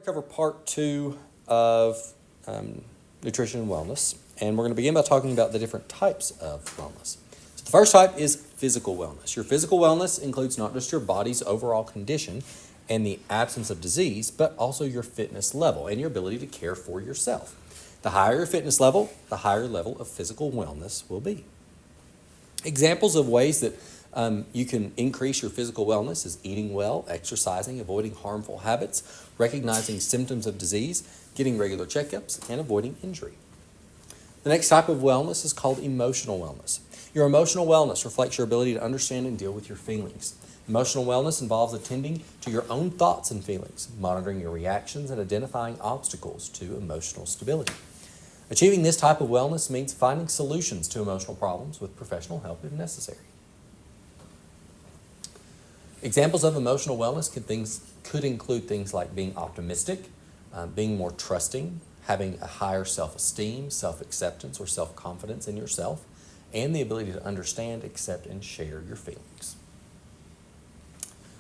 Cover part 2 of nutrition and wellness, and we're going to begin by talking about the different types of wellness. So the first type is physical wellness. Your physical wellness includes not just your body's overall condition and the absence of disease, but also your fitness level and your ability to care for yourself. The higher your fitness level, the higher level of physical wellness will be. Examples of ways that you can increase your physical wellness is eating well, exercising, avoiding harmful habits, recognizing symptoms of disease, getting regular checkups, and avoiding injury. The next type of wellness is called emotional wellness. Your emotional wellness reflects your ability to understand and deal with your feelings. Emotional wellness involves attending to your own thoughts and feelings, monitoring your reactions, and identifying obstacles to emotional stability. Achieving this type of wellness means finding solutions to emotional problems with professional help if necessary. Examples of emotional wellness could include things like being optimistic, being more trusting, having a higher self-esteem, self-acceptance, or self-confidence in yourself, and the ability to understand, accept, and share your feelings.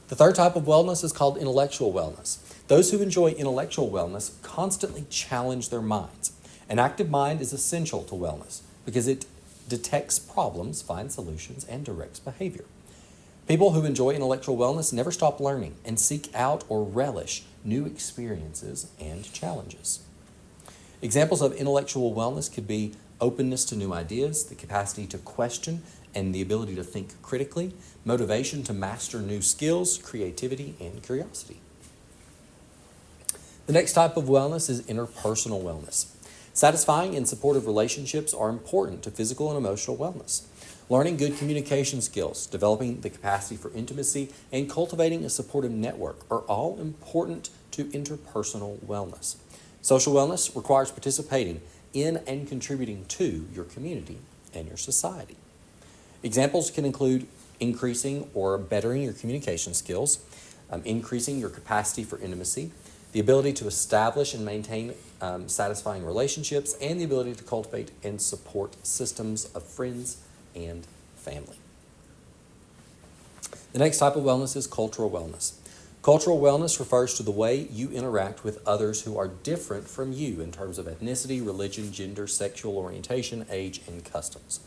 The third type of wellness is called intellectual wellness. Those who enjoy intellectual wellness constantly challenge their minds. An active mind is essential to wellness because it detects problems, finds solutions, and directs behavior. People who enjoy intellectual wellness never stop learning and seek out or relish new experiences and challenges. Examples of intellectual wellness could be openness to new ideas, the capacity to question, and the ability to think critically, motivation to master new skills, creativity, and curiosity. The next type of wellness is interpersonal wellness. Satisfying and supportive relationships are important to physical and emotional wellness. Learning good communication skills, developing the capacity for intimacy, and cultivating a supportive network are all important to interpersonal wellness. Social wellness requires participating in and contributing to your community and your society. Examples can include increasing or bettering your communication skills, increasing your capacity for intimacy, the ability to establish and maintain satisfying relationships, and the ability to cultivate and support systems of friends and family. The next type of wellness is cultural wellness. Cultural wellness refers to the way you interact with others who are different from you in terms of ethnicity, religion, gender, sexual orientation, age, and customs.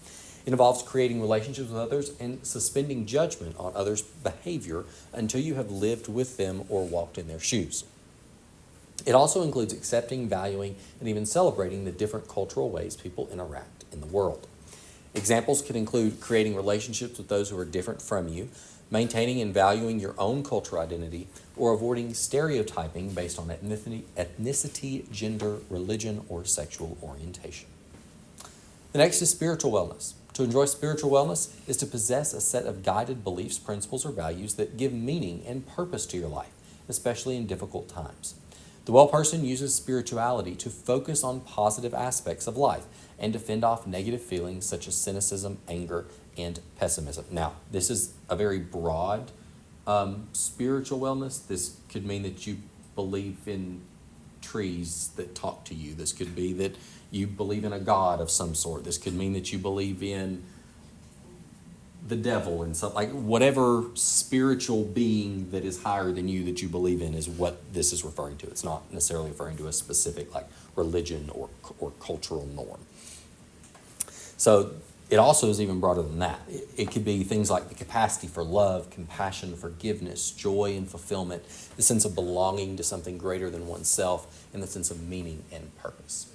It involves creating relationships with others and suspending judgment on others' behavior until you have lived with them or walked in their shoes. It also includes accepting, valuing, and even celebrating the different cultural ways people interact in the world. Examples could include creating relationships with those who are different from you, maintaining and valuing your own cultural identity, or avoiding stereotyping based on ethnicity, gender, religion, or sexual orientation. The next is spiritual wellness. To enjoy spiritual wellness is to possess a set of guided beliefs, principles, or values that give meaning and purpose to your life, especially in difficult times. The well person uses spirituality to focus on positive aspects of life and to fend off negative feelings such as cynicism, anger, and pessimism. Now, this is a very broad spiritual wellness. This could mean that you believe in trees that talk to you. This could be that you believe in a god of some sort. This could mean that you believe in the devil and stuff, like whatever spiritual being that is higher than you that you believe in is what this is referring to. It's not necessarily referring to a specific like religion or cultural norm. So it also is even broader than that. It could be things like the capacity for love, compassion, forgiveness, joy, and fulfillment, the sense of belonging to something greater than oneself, and the sense of meaning and purpose.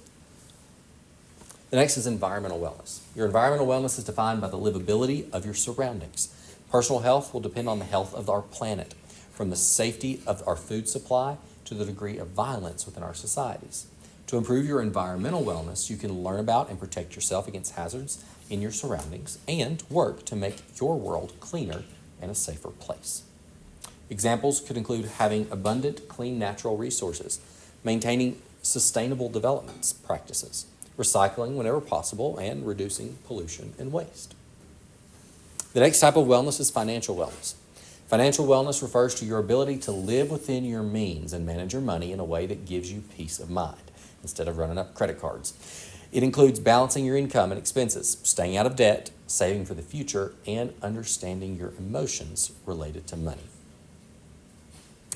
The next is environmental wellness. Your environmental wellness is defined by the livability of your surroundings. Personal health will depend on the health of our planet, from the safety of our food supply to the degree of violence within our societies. To improve your environmental wellness, you can learn about and protect yourself against hazards in your surroundings and work to make your world cleaner and a safer place. Examples could include having abundant, clean natural resources, maintaining sustainable development practices, recycling whenever possible, and reducing pollution and waste. The next type of wellness is financial wellness. Financial wellness refers to your ability to live within your means and manage your money in a way that gives you peace of mind instead of running up credit cards. It includes balancing your income and expenses, staying out of debt, saving for the future, and understanding your emotions related to money.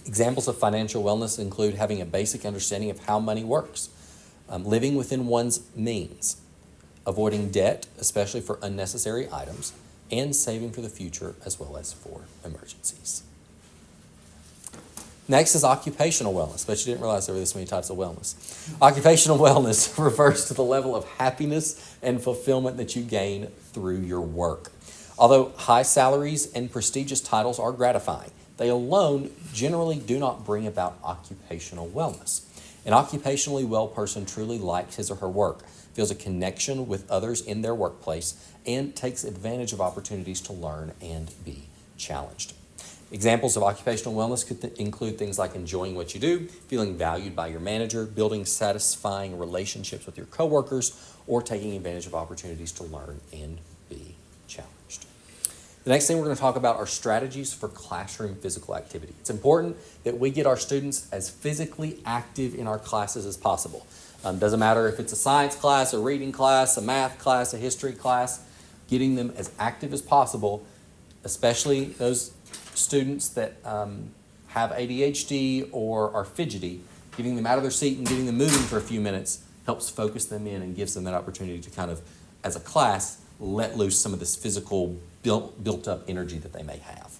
Examples of financial wellness include having a basic understanding of how money works, living within one's means, avoiding debt, especially for unnecessary items, and saving for the future as well as for emergencies. Next is occupational wellness. Bet you didn't realize there were this many types of wellness. Occupational wellness refers to the level of happiness and fulfillment that you gain through your work. Although high salaries and prestigious titles are gratifying, they alone generally do not bring about occupational wellness. An occupationally well person truly likes his or her work, feels a connection with others in their workplace, and takes advantage of opportunities to learn and be challenged. Examples of occupational wellness could include things like enjoying what you do, feeling valued by your manager, building satisfying relationships with your coworkers, or taking advantage of opportunities to learn and be challenged. The next thing we're going to talk about are strategies for classroom physical activity. It's important that we get our students as physically active in our classes as possible. Doesn't matter if it's a science class, a reading class, a math class, a history class, getting them as active as possible, especially those students that have ADHD or are fidgety, getting them out of their seat and getting them moving for a few minutes helps focus them in and gives them that opportunity to kind of, as a class, let loose some of this physical built up energy that they may have.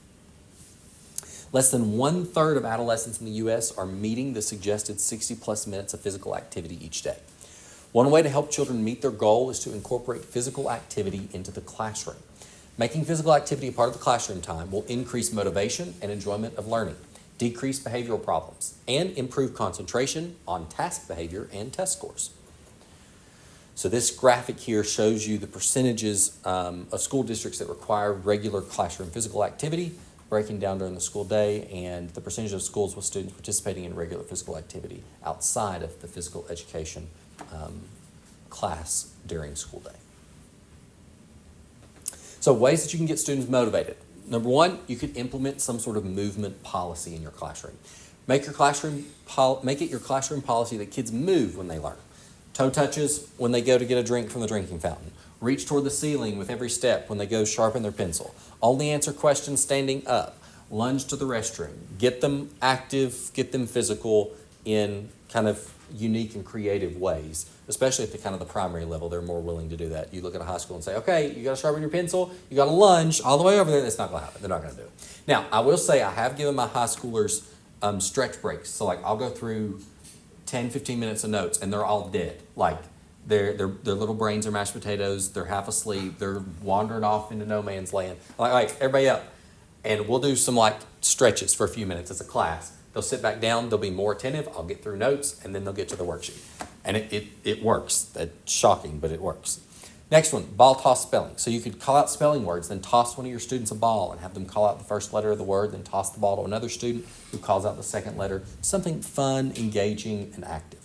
Less than 1/3 of adolescents in the U.S. are meeting the suggested 60+ minutes of physical activity each day. One way to help children meet their goal is to incorporate physical activity into the classroom. Making physical activity a part of the classroom time will increase motivation and enjoyment of learning, decrease behavioral problems, and improve concentration on task behavior and test scores. So this graphic here shows you the percentages of school districts that require regular classroom physical activity, breaking down during the school day, and the percentage of schools with students participating in regular physical activity outside of the physical education class during school day. So ways that you can get students motivated. Number one, you could implement some sort of movement policy in your classroom. Make it your classroom policy that kids move when they learn. Toe touches when they go to get a drink from the drinking fountain. Reach toward the ceiling with every step when they go sharpen their pencil. Only answer questions standing up. Lunge to the restroom. Get them active, get them physical in kind of unique and creative ways, especially at the kind of the primary level. They're more willing to do that. You look at a high school and say, okay, you got to sharpen your pencil, you got to lunge all the way over there. That's not going to happen. They're not going to do it. Now, I will say I have given my high schoolers stretch breaks. So like I'll go through 10, 15 minutes of notes and they're all dead. Like their little brains are mashed potatoes. They're half asleep. They're wandering off into no man's land. I'm like, everybody up. And we'll do some like stretches for a few minutes as a class. They'll sit back down, they'll be more attentive, I'll get through notes, and then they'll get to the worksheet. And it works. That's shocking, but it works. Next one, ball toss spelling. So you could call out spelling words, then toss one of your students a ball and have them call out the first letter of the word, then toss the ball to another student who calls out the second letter. Something fun, engaging, and active.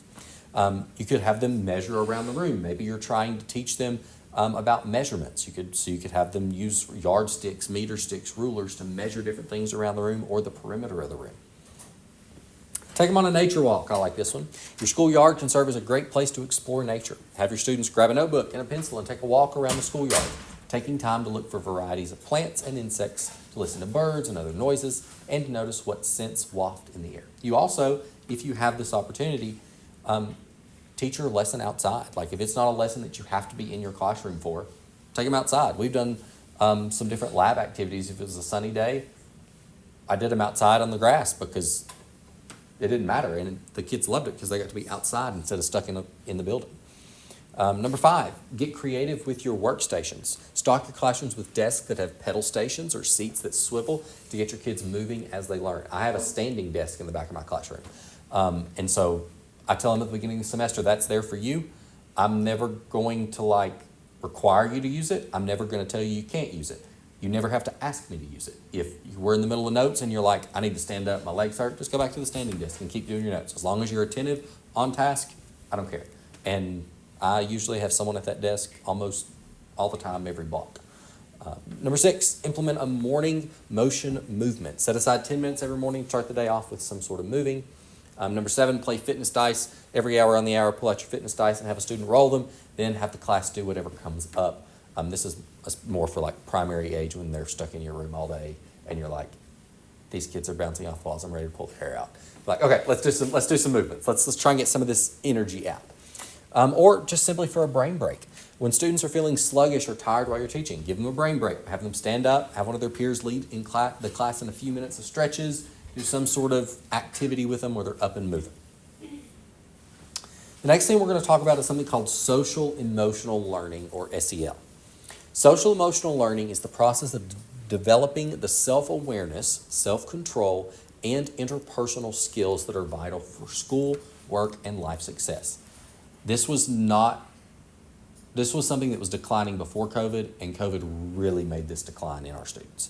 You could have them measure around the room. Maybe you're trying to teach them about measurements. You could have them use yardsticks, meter sticks, rulers to measure different things around the room or the perimeter of the room. Take them on a nature walk. I like this one. Your schoolyard can serve as a great place to explore nature. Have your students grab a notebook and a pencil and take a walk around the schoolyard, taking time to look for varieties of plants and insects, to listen to birds and other noises, and to notice what scents waft in the air. You also, if you have this opportunity, teach your lesson outside. Like if it's not a lesson that you have to be in your classroom for, take them outside. We've done some different lab activities. If it was a sunny day, I did them outside on the grass because it didn't matter, and the kids loved it because they got to be outside instead of stuck in the building. Number 5, get creative with your workstations. Stock your classrooms with desks that have pedal stations or seats that swivel to get your kids moving as they learn. I have a standing desk in the back of my classroom, and so I tell them at the beginning of the semester, that's there for you. I'm never going to require you to use it. I'm never going to tell you can't use it. You never have to ask me to use it. If we're in the middle of notes and you're like, I need to stand up, my legs hurt, just go back to the standing desk and keep doing your notes. As long as you're attentive, on task, I don't care. And I usually have someone at that desk almost all the time, every block. Number 6, implement a morning motion movement. Set aside 10 minutes every morning, start the day off with some sort of moving. Number 7, play fitness dice. Every hour on the hour, pull out your fitness dice and have a student roll them, then have the class do whatever comes up. This is more for primary age when they're stuck in your room all day and you're like, these kids are bouncing off walls. I'm ready to pull their hair out. Like, okay, let's do some movements. Let's try and get some of this energy out. Or just simply for a brain break. When students are feeling sluggish or tired while you're teaching, give them a brain break. Have them stand up, have one of their peers lead in the class in a few minutes of stretches, do some sort of activity with them where they're up and moving. The next thing we're going to talk about is something called social emotional learning, or SEL. Social emotional learning is the process of developing the self-awareness, self-control, and interpersonal skills that are vital for school, work, and life success. This was something that was declining before COVID, and COVID really made this decline in our students.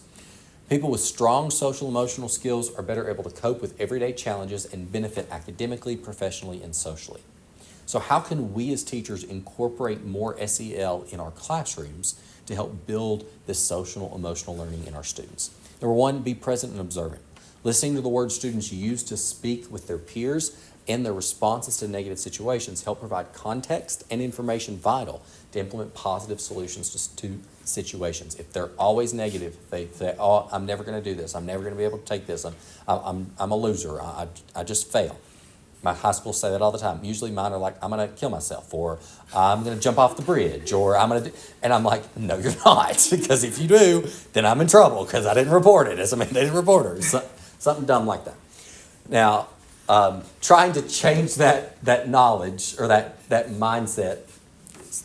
People with strong social emotional skills are better able to cope with everyday challenges and benefit academically, professionally, and socially. So how can we as teachers incorporate more SEL in our classrooms to help build this social emotional learning in our students? Number one, be present and observant. Listening to the words students use to speak with their peers and their responses to negative situations help provide context and information vital to implement positive solutions to situations. If they're always negative, they say, "Oh, I'm never going to do this. I'm never going to be able to take this. I'm a loser. I just fail." My high schools say that all the time. Usually mine are like, "I'm going to kill myself," or "I'm going to jump off the bridge," or "I'm going to do," and I'm like, "No, you're not," because if you do, then I'm in trouble because I didn't report it as a mandated reporter. Something dumb like that. Now, trying to change that knowledge or that mindset is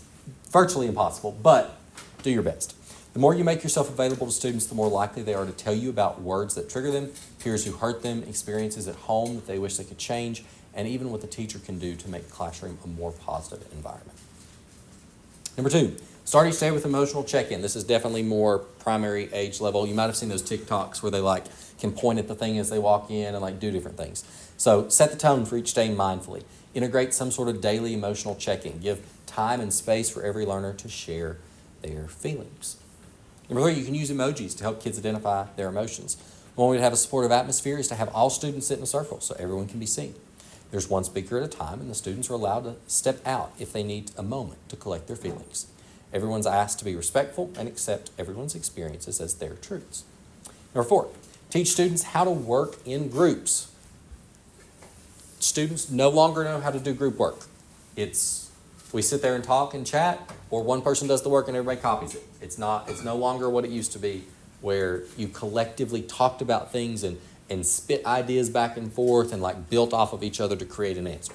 virtually impossible, but do your best. The more you make yourself available to students, the more likely they are to tell you about words that trigger them, peers who hurt them, experiences at home that they wish they could change, and even what the teacher can do to make the classroom a more positive environment. Number two, start each day with emotional check-in. This is definitely more primary age level. You might have seen those TikToks where they can point at the thing as they walk in and do different things. So set the tone for each day mindfully. Integrate some sort of daily emotional check-in. Give time and space for every learner to share their feelings. Number three, you can use emojis to help kids identify their emotions. One way to have a supportive atmosphere is to have all students sit in a circle so everyone can be seen. There's one speaker at a time, and the students are allowed to step out if they need a moment to collect their feelings. Everyone's asked to be respectful and accept everyone's experiences as their truths. Number four, teach students how to work in groups. Students no longer know how to do group work. We sit there and talk and chat, or one person does the work and everybody copies it. It's no longer what it used to be, where you collectively talked about things and spit ideas back and forth and built off of each other to create an answer.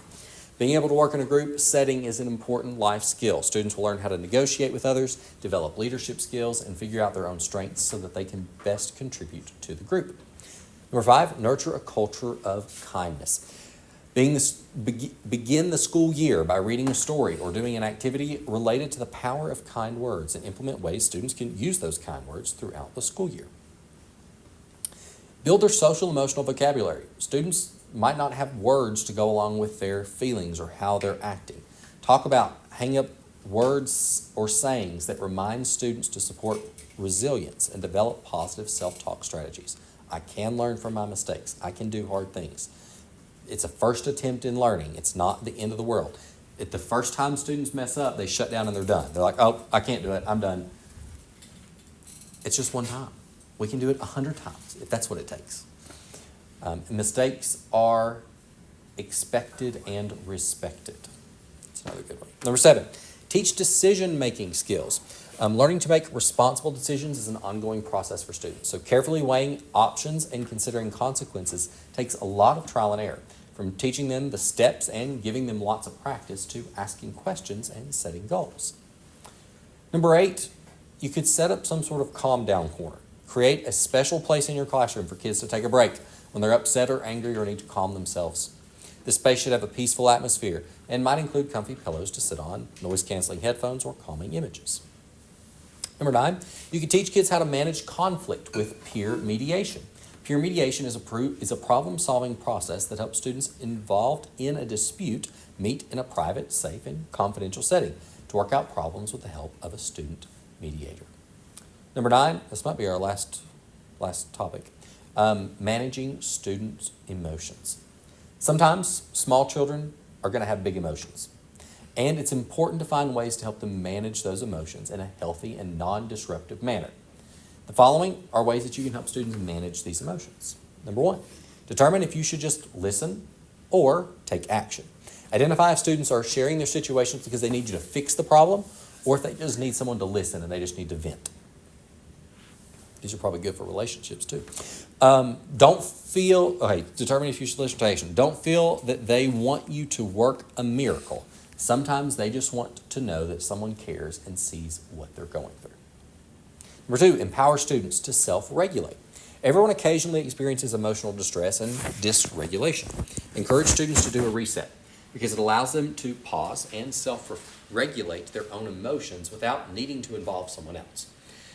Being able to work in a group setting is an important life skill. Students will learn how to negotiate with others, develop leadership skills, and figure out their own strengths so that they can best contribute to the group. Number five, nurture a culture of kindness. Begin the school year by reading a story or doing an activity related to the power of kind words and implement ways students can use those kind words throughout the school year. Build their social emotional vocabulary. Students might not have words to go along with their feelings or how they're acting. Hang up words or sayings that remind students to support resilience and develop positive self-talk strategies. I can learn from my mistakes. I can do hard things. It's a first attempt in learning. It's not the end of the world. If the first time students mess up, they shut down and they're done. They're like, "Oh, I can't do it. I'm done." It's just one time. We can do it 100 times if that's what it takes. Mistakes are expected and respected. That's another good one. Number seven, teach decision-making skills. Learning to make responsible decisions is an ongoing process for students. So carefully weighing options and considering consequences takes a lot of trial and error, from teaching them the steps and giving them lots of practice to asking questions and setting goals. Number eight, you could set up some sort of calm down corner. Create a special place in your classroom for kids to take a break when they're upset or angry or need to calm themselves. This space should have a peaceful atmosphere and might include comfy pillows to sit on, noise-canceling headphones, or calming images. Number nine, you can teach kids how to manage conflict with peer mediation. Peer mediation is a problem-solving process that helps students involved in a dispute meet in a private, safe, and confidential setting to work out problems with the help of a student mediator. Number nine, this might be our last topic, managing students' emotions. Sometimes small children are going to have big emotions, and it's important to find ways to help them manage those emotions in a healthy and non-disruptive manner. The following are ways that you can help students manage these emotions. Number 1, determine if you should just listen or take action. Identify if students are sharing their situations because they need you to fix the problem or if they just need someone to listen and they just need to vent. These are probably good for relationships too. Determine if you should listen to action. Don't feel that they want you to work a miracle. Sometimes they just want to know that someone cares and sees what they're going through. Number 2, empower students to self-regulate. Everyone occasionally experiences emotional distress and dysregulation. Encourage students to do a reset because it allows them to pause and self-regulate their own emotions without needing to involve someone else.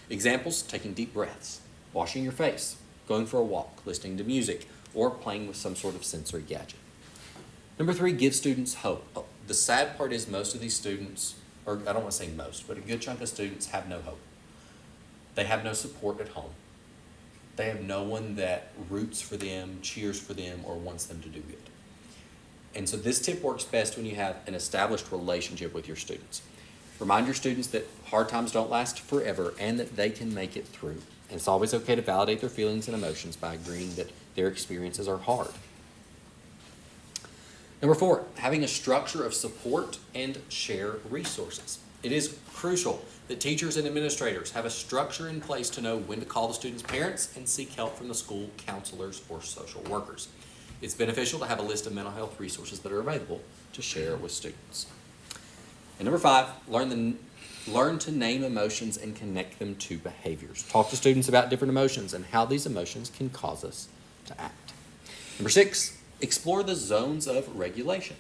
Examples: taking deep breaths, washing your face, going for a walk, listening to music, or playing with some sort of sensory gadget. Number 3, give students hope. The sad part is most of these students, or I don't want to say most, but a good chunk of students have no hope. They have no support at home. They have no one that roots for them, cheers for them, or wants them to do good. And so this tip works best when you have an established relationship with your students. Remind your students that hard times don't last forever and that they can make it through. And it's always okay to validate their feelings and emotions by agreeing that their experiences are hard. Number 4, having a structure of support and share resources. It is crucial that teachers and administrators have a structure in place to know when to call the students' parents and seek help from the school counselors or social workers. It's beneficial to have a list of mental health resources that are available to share with students. And number 5, learn to name emotions and connect them to behaviors. Talk to students about different emotions and how these emotions can cause us to act. Number 6, explore the zones of regulation.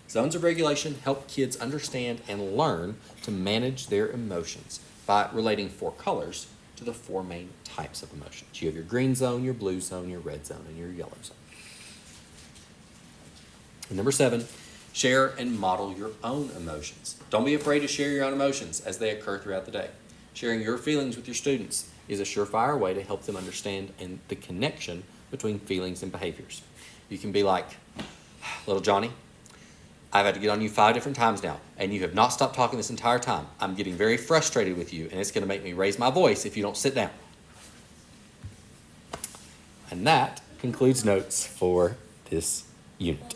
Zones of regulation help kids understand and learn to manage their emotions by relating 4 colors to the 4 main types of emotions. You have your green zone, your blue zone, your red zone, and your yellow zone. And number 7, share and model your own emotions. Don't be afraid to share your own emotions as they occur throughout the day. Sharing your feelings with your students is a surefire way to help them understand the connection between feelings and behaviors. You can be like, little Johnny, I've had to get on you 5 different times now, and you have not stopped talking this entire time. I'm getting very frustrated with you, and it's going to make me raise my voice if you don't sit down. And that concludes notes for this unit.